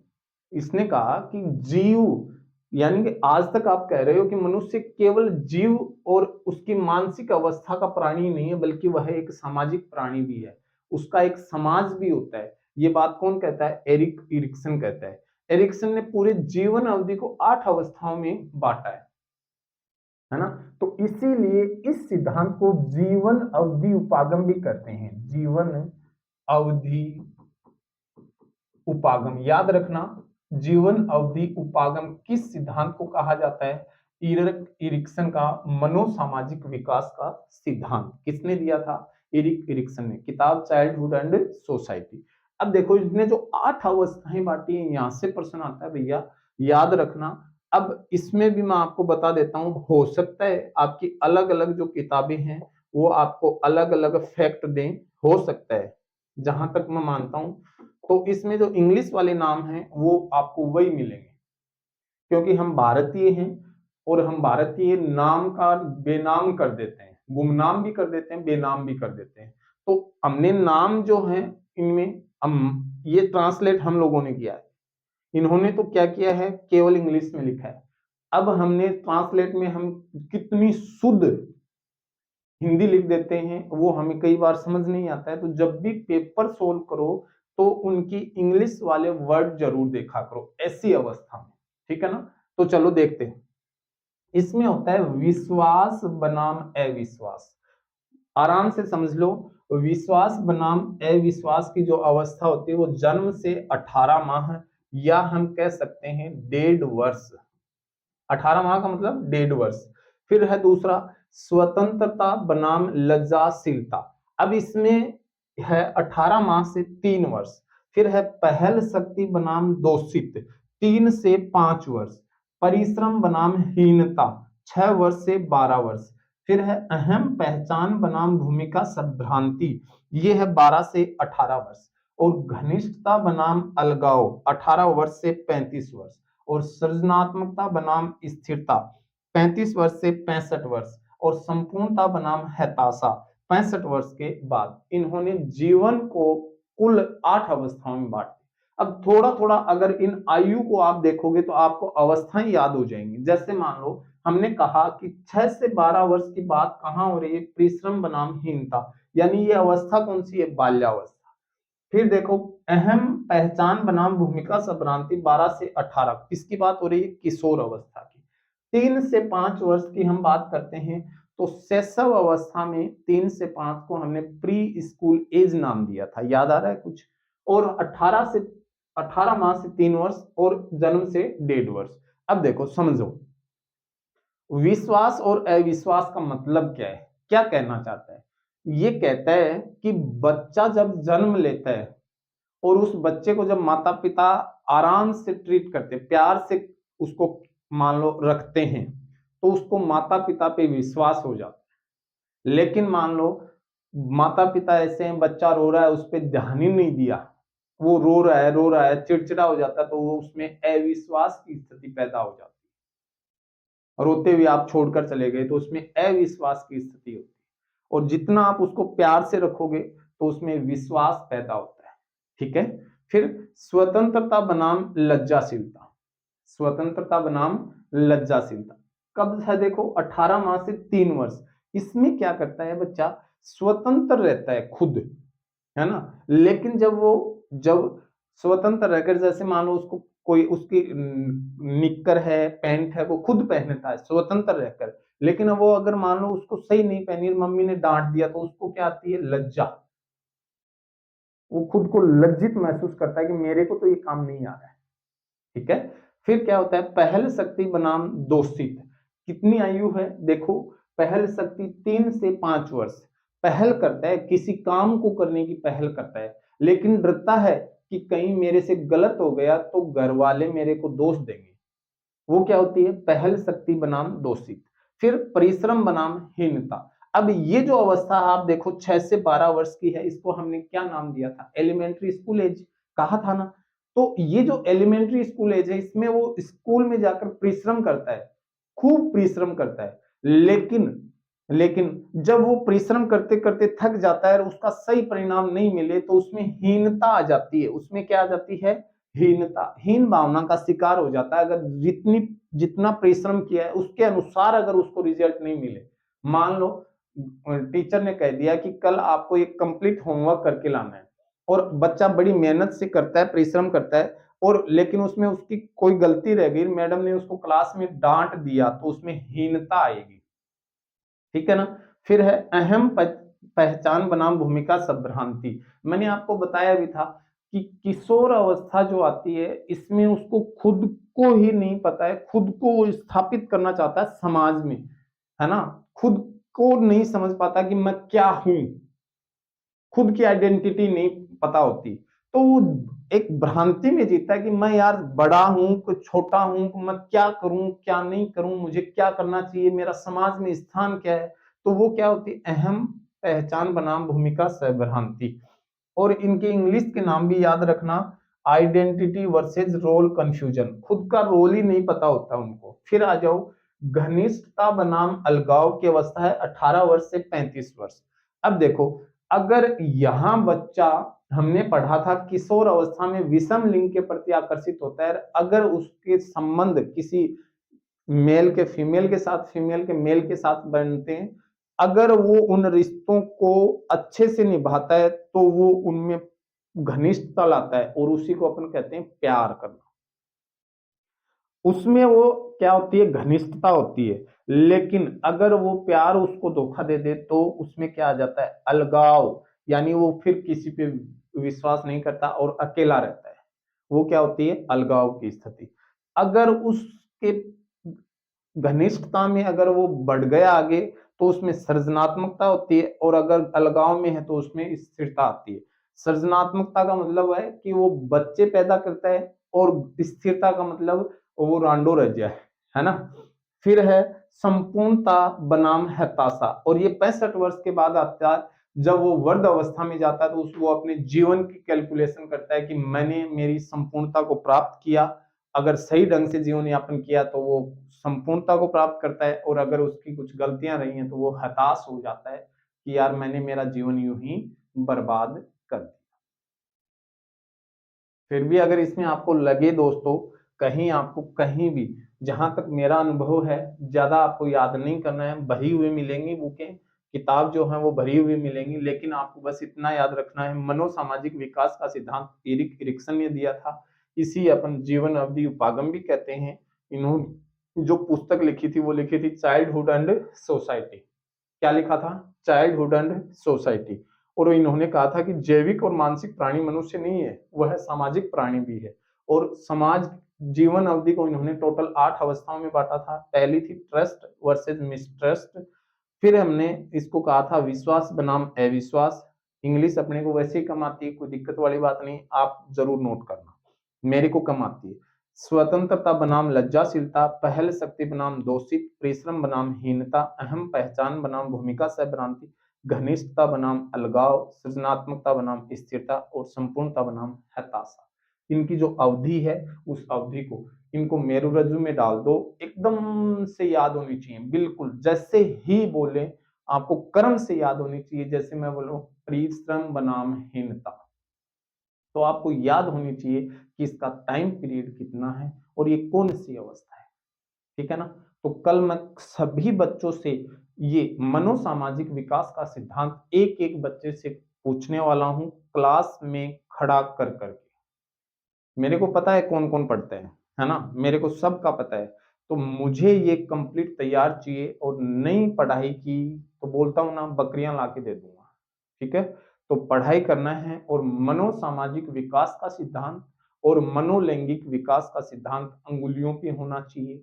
इसने कहा कि जीव यानी कि आज तक आप कह रहे हो कि मनुष्य केवल जीव और उसकी मानसिक अवस्था का प्राणी नहीं है, बल्कि वह एक सामाजिक प्राणी भी है, उसका एक समाज भी होता है। ये बात कौन कहता है? एरिक इरिक्सन कहता है। एरिक्सन ने पूरे जीवन अवधि को 8 अवस्थाओं में बांटा है ना? तो इसीलिए इस सिद्धांत को जीवन अवधि उपागम भी कहते हैं। जीवन अवधि उपागम, याद रखना, जीवन अवधि उपागम किस सिद्धांत को कहा जाता है? इरिक इरिक्सन का मनोसामाजिक विकास का सिद्धांत किसने दिया था? इरिक इरिक्सन ने, किताब चाइल्डहुड एंड सोसाइटी। अब देखो इसने जो 8 अवस्थाएं बांटी है, यहां से प्रश्न आता है भैया, याद रखना। अब इसमें भी मैं आपको बता देता हूं, हो सकता है आपकी अलग अलग जो किताबें हैं वो आपको अलग अलग फैक्ट दें, हो सकता है, जहां तक मैं मानता हूं। तो इसमें जो इंग्लिश वाले नाम हैं वो आपको वही मिलेंगे, क्योंकि हम भारतीय हैं और हम भारतीय नाम का बेनाम कर देते हैं, गुमनाम भी कर देते हैं, बेनाम भी कर देते हैं। तो हमने नाम जो है इनमें हम ये ट्रांसलेट हम लोगों ने किया है, इन्होंने तो क्या किया है, केवल इंग्लिश में लिखा है। अब हमने ट्रांसलेट में हम कितनी शुद्ध हिंदी लिख देते हैं, वो हमें कई बार समझ नहीं आता है। तो जब भी पेपर सोल्व करो तो उनकी इंग्लिश वाले वर्ड जरूर देखा करो ऐसी अवस्था में, ठीक है ना? तो चलो देखते हैं। इसमें होता है विश्वास बनाम अविश्वास, आराम से समझ लो। विश्वास बनाम अविश्वास की जो अवस्था होती है वो जन्म से 18 माह या हम कह सकते हैं 1.5 वर्ष। 18 माह का मतलब 1.5 वर्ष। फिर है दूसरा स्वतंत्रता बनाम लज्जाशीलता। अब इसमें है 18 माह से 3 वर्ष। फिर है पहल शक्ति बनाम दोषित, 3 से 5 वर्ष। परिश्रम बनाम हीनता, 6 वर्ष से 12 वर्ष। फिर है अहम पहचान बनाम भूमिका संभ्रांति, ये है 12 से 18 वर्ष। और घनिष्ठता बनाम अलगाव, 18 वर्ष से 35 वर्ष। और सृजनात्मकता बनाम स्थिरता, 35 वर्ष से 65 वर्ष। और संपूर्णता बनाम हताशा, 65 वर्ष के बाद। इन्होंने जीवन को कुल 8 अवस्थाओं में बांट दिया। अब थोड़ा थोड़ा अगर इन आयु को आप देखोगे तो आपको अवस्थाएं याद हो जाएंगी। जैसे मान लो हमने कहा कि 6 से 12 वर्ष की बात कहां हो रही है? परिश्रम बनाम हीनता, यानी ये अवस्था कौन सी है? बाल्यावस्था। फिर देखो अहम पहचान बनाम भूमिका संभ्रांति, 12 से 18, किसकी बात हो रही है? किशोर अवस्था की। 3 से 5 वर्ष की हम बात करते हैं तो शैशव अवस्था में 3 से 5 को हमने प्री स्कूल एज नाम दिया था, याद आ रहा है कुछ? और 18 माह से 3 वर्ष और जन्म से 1.5 वर्ष। अब देखो समझो, विश्वास और अविश्वास का मतलब क्या है, क्या कहना चाहता है? ये कहता है कि बच्चा जब जन्म लेता है और उस बच्चे को जब माता पिता आराम से ट्रीट करते, प्यार से उसको मान लो रखते हैं, तो उसको माता पिता पे विश्वास हो जाता है। लेकिन मान लो माता पिता ऐसे हैं, बच्चा रो रहा है, उस पर ध्यान ही नहीं दिया, वो रो रहा है, चिड़चिड़ा हो जाता है, तो वो उसमें अविश्वास की स्थिति पैदा हो जाती है। रोते हुए आप छोड़कर चले गए तो उसमें अविश्वास की स्थिति होती है। और जितना आप उसको प्यार से रखोगे तो उसमें विश्वास पैदा होता है, ठीक है? फिर स्वतंत्रता बनाम लज्जाशीलता, स्वतंत्रता बनाम लज्जाशीलता कब है? देखो 18 माह से 3 वर्ष। इसमें क्या करता है बच्चा? स्वतंत्र रहता है खुद, है ना? लेकिन जब स्वतंत्र रहकर, जैसे मान लो उसको कोई उसकी निक्कर है, पैंट है, वो खुद पहनता है स्वतंत्र रहकर। लेकिन अब वो अगर मान लो उसको सही नहीं पहनी, मम्मी ने डांट दिया, तो उसको क्या आती है? लज्जा। वो खुद को लज्जित महसूस करता है कि मेरे को तो ये काम नहीं आ रहा है, ठीक है? फिर क्या होता है? पहल शक्ति बनाम दोषित। कितनी आयु है? देखो पहल शक्ति 3 से 5 वर्ष। पहल करता है, किसी काम को करने की पहल करता है, लेकिन डरता है कि कहीं मेरे से गलत हो गया तो घर वाले मेरे को दोष देंगे। वो क्या होती है? पहल शक्ति बनाम दोषित। फिर परिश्रम बनाम हीनता। अब ये जो अवस्था आप देखो 6 से 12 वर्ष की है, इसको हमने क्या नाम दिया था? एलिमेंट्री स्कूल एज कहा था ना। तो ये जो एलिमेंट्री स्कूल एज है, इसमें वो स्कूल में जाकर परिश्रम करता है, खूब परिश्रम करता है। लेकिन जब वो परिश्रम करते करते थक जाता है और उसका सही परिणाम नहीं मिले तो उसमें हीनता आ जाती है। उसमें क्या आ जाती है? हीन भावना का शिकार हो जाता है। अगर जितना परिश्रम किया है उसके अनुसार अगर उसको रिजल्ट नहीं मिले, मान लो टीचर ने कह दिया कि कल आपको एक कंप्लीट होमवर्क करके लाना है, और बच्चा बड़ी मेहनत से करता है, परिश्रम करता है, और लेकिन उसमें उसकी कोई गलती रह गई, मैडम ने उसको क्लास में डांट दिया, तो उसमें हीनता आएगी। ठीक है ना। फिर है अहम पहचान बनाम भूमिका संभ्रांति। मैंने आपको बताया भी था कि किशोर अवस्था जो आती है, इसमें उसको खुद को ही नहीं पता है, खुद को वो स्थापित करना चाहता है समाज में, है ना। खुद को नहीं समझ पाता कि मैं क्या हूं, खुद की आइडेंटिटी नहीं पता होती, तो वो एक भ्रांति में जीता है कि मैं यार बड़ा हूं, कुछ छोटा हूं, मैं क्या करूं क्या नहीं करूं, मुझे क्या करना चाहिए, मेरा समाज में स्थान क्या है। तो वो क्या होती है, अहम पहचान बनाम भूमिका संभ्रांति। और इनके इंग्लिश के नाम भी याद रखना, आइडेंटिटी वर्सेस रोल कंफ्यूजन, खुद का रोल ही नहीं पता होता उनको। फिर आ जाओ घनिष्ठता बनाम अलगाव की अवस्था है 18 वर्ष से 35 वर्ष। अब देखो, अगर यहाँ बच्चा, हमने पढ़ा था किशोर अवस्था में विषम लिंग के प्रति आकर्षित होता है, अगर उसके संबंध किसी मेल के फीमेल के साथ, फीमेल के मेल के साथ बनते हैं, अगर वो उन रिश्तों को अच्छे से निभाता है तो वो उनमें घनिष्ठता लाता है, और उसी को अपन कहते हैं प्यार करना। उसमें वो क्या होती है, घनिष्ठता होती है। लेकिन अगर वो प्यार उसको धोखा दे दे तो उसमें क्या आ जाता है, अलगाव, यानी वो फिर किसी पे विश्वास नहीं करता और अकेला रहता है। वो क्या होती है, अलगाव की स्थिति। अगर उसके घनिष्ठता में अगर वो बढ़ गया आगे तो उसमें सृजनात्मकता होती है, और अगर अलगाव में है तो उसमें स्थिरता आती है। सृजनात्मकता का मतलब है कि वो बच्चे पैदा करता है, और स्थिरता का मतलब वो रांडो रज है ना। फिर है संपूर्णता बनाम हताशा, और ये 65 वर्ष के बाद आता है, जब वो वर्ध अवस्था में जाता है तो वो अपने जीवन की कैलकुलेशन करता है कि मैंने मेरी संपूर्णता को प्राप्त किया। अगर सही ढंग से जीवन यापन किया तो वो संपूर्णता को प्राप्त करता है, और अगर उसकी कुछ गलतियां रही हैं तो वो हताश हो जाता है कि यार मैंने मेरा जीवन यूं ही बर्बाद कर दिया। फिर भी अगर इसमें आपको लगे दोस्तों, कहीं आपको कहीं भी, जहां तक मेरा अनुभव है, ज्यादा आपको याद नहीं करना है, भरी हुई मिलेंगी बुकें, किताब जो है वो भरी हुई मिलेंगी, लेकिन आपको बस इतना याद रखना है, मनोसामाजिक विकास का सिद्धांत एरिक एरिक्सन ने दिया था। इसी अपन जीवन अवधि उपागम भी कहते हैं। इन्होंने जो पुस्तक लिखी थी वो लिखी थी चाइल्डहुड एंड सोसाइटी। क्या लिखा था, चाइल्डहुड एंड सोसाइटी। और इन्होंने कहा था कि जैविक और मानसिक प्राणी मनुष्य नहीं है, वह सामाजिक प्राणी भी है। और समाज जीवन अवधि को इन्होंने टोटल 8 अवस्थाओं में बांटा था। पहली थी ट्रस्ट वर्सेस मिसट्रस्ट। फिर हमने इसको कहा था विश्वास बनाम अविश्वास। इंग्लिश अपने को वैसे ही कम आती है, कोई दिक्कत वाली बात नहीं, आप जरूर नोट करना, मेरे को कम आती है। स्वतंत्रता बनाम लज्जाशीलता, पहल शक्ति बनाम दोषित, परिश्रम बनाम हीनता, अहम पहचान बनाम भूमिका संभ्रांति, घनिष्ठता बनाम अलगाव, सृजनात्मकता बनाम स्थिरता, और संपूर्णता बनाम हताशा। इनकी जो अवधि है उस अवधि को, इनको मेरुरज्जु में डाल दो, एकदम से याद होनी चाहिए, बिल्कुल जैसे ही बोले आपको कर्म से याद होनी चाहिए। जैसे मैं बोलूं परिश्रम बनाम हीनता, तो आपको याद होनी चाहिए कि इसका टाइम पीरियड कितना है और ये कौन सी अवस्था है। ठीक है ना। तो कल मैं सभी बच्चों से ये मनोसामाजिक विकास का सिद्धांत एक एक बच्चे से पूछने वाला हूं, क्लास में खड़ा कर करके। मेरे को पता है कौन कौन पढ़ते हैं, है ना, मेरे को सबका पता है। तो मुझे ये कंप्लीट तैयार चाहिए, और नई पढ़ाई की तो बोलता हूं ना, बकरियां ला के दे दूंगा। ठीक है। तो पढ़ाई करना है, और मनोसामाजिक विकास का सिद्धांत और मनोलैंगिक विकास का सिद्धांत अंगुलियों पे होना चाहिए।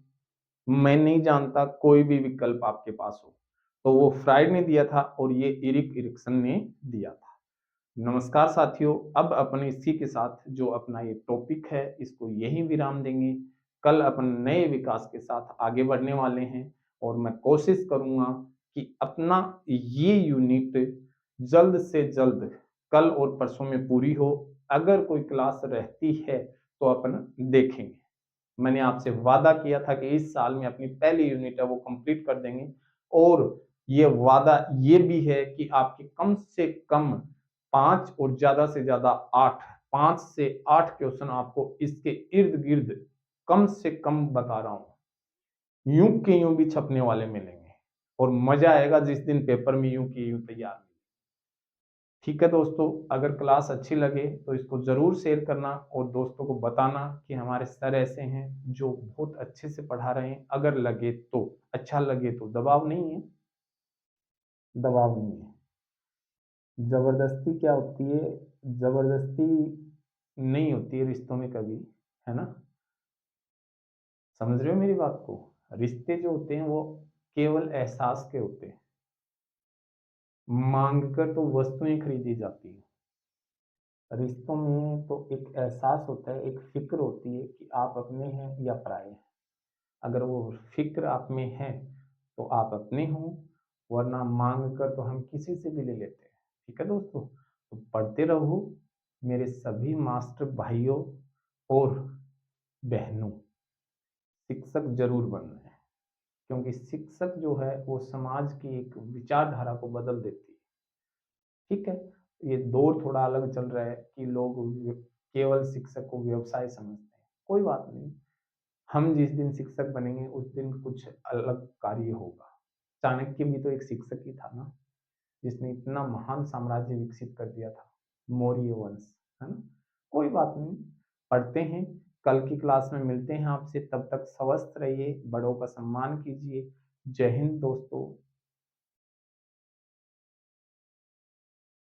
मैं नहीं जानता कोई भी विकल्प आपके पास हो, तो वो फ्राइड ने दिया था और ये एरिक एरिक्सन ने दिया था। नमस्कार साथियों, अब अपन इसी के साथ जो अपना ये टॉपिक है इसको यहीं विराम देंगे। कल अपन नए विकास के साथ आगे बढ़ने वाले हैं, और मैं कोशिश करूंगा कि अपना ये यूनिट जल्द से जल्द कल और परसों में पूरी हो। अगर कोई क्लास रहती है तो अपन देखेंगे। मैंने आपसे वादा किया था कि इस साल में अपनी पहली यूनिट है वो कंप्लीट कर देंगे, और ये वादा ये भी है कि आपके कम से कम 5 और ज्यादा से ज्यादा 8 5 से 8 क्वेश्चन आपको इसके इर्द गिर्द कम से कम बता रहा हूं, यूं के यूं भी छपने वाले मिलेंगे और मजा आएगा जिस दिन पेपर में यूं के यूं तैयार। ठीक है दोस्तों, अगर क्लास अच्छी लगे तो इसको जरूर शेयर करना और दोस्तों को बताना कि हमारे सर ऐसे हैं जो बहुत अच्छे से पढ़ा रहे हैं। अगर लगे तो, अच्छा लगे तो, दबाव नहीं है, दबाव नहीं है। जबरदस्ती क्या होती है? जबरदस्ती नहीं होती है रिश्तों में कभी, है ना? समझ रहे हो मेरी बात को? रिश्ते जो होते हैं वो केवल एहसास के होते हैं, मांग कर तो वस्तुएं खरीदी जाती है। रिश्तों में तो एक एहसास होता है, एक फिक्र होती है कि आप अपने हैं या पराए हैं। अगर वो फिक्र आप में है तो आप अपने हो, वरना मांग कर तो हम किसी से भी ले लेते हैं। ठीक है दोस्तों, तो पढ़ते रहो मेरे सभी मास्टर भाइयों और बहनों। शिक्षक जरूर बनना है, क्योंकि शिक्षक जो है वो समाज की एक विचारधारा को बदल देती है। ठीक है, ये दौर थोड़ा अलग चल रहा है कि लोग केवल शिक्षक को व्यवसाय समझते हैं। कोई बात नहीं, हम जिस दिन शिक्षक बनेंगे उस दिन कुछ अलग कार्य होगा। चाणक्य भी तो एक शिक्षक ही था ना, जिसने इतना महान साम्राज्य विकसित कर दिया था, मौर्य वंश, है ना? कोई बात नहीं, पढ़ते हैं। कल की क्लास में मिलते हैं आपसे, तब तक स्वस्थ रहिए, बड़ों का सम्मान कीजिए। जय हिंद दोस्तों।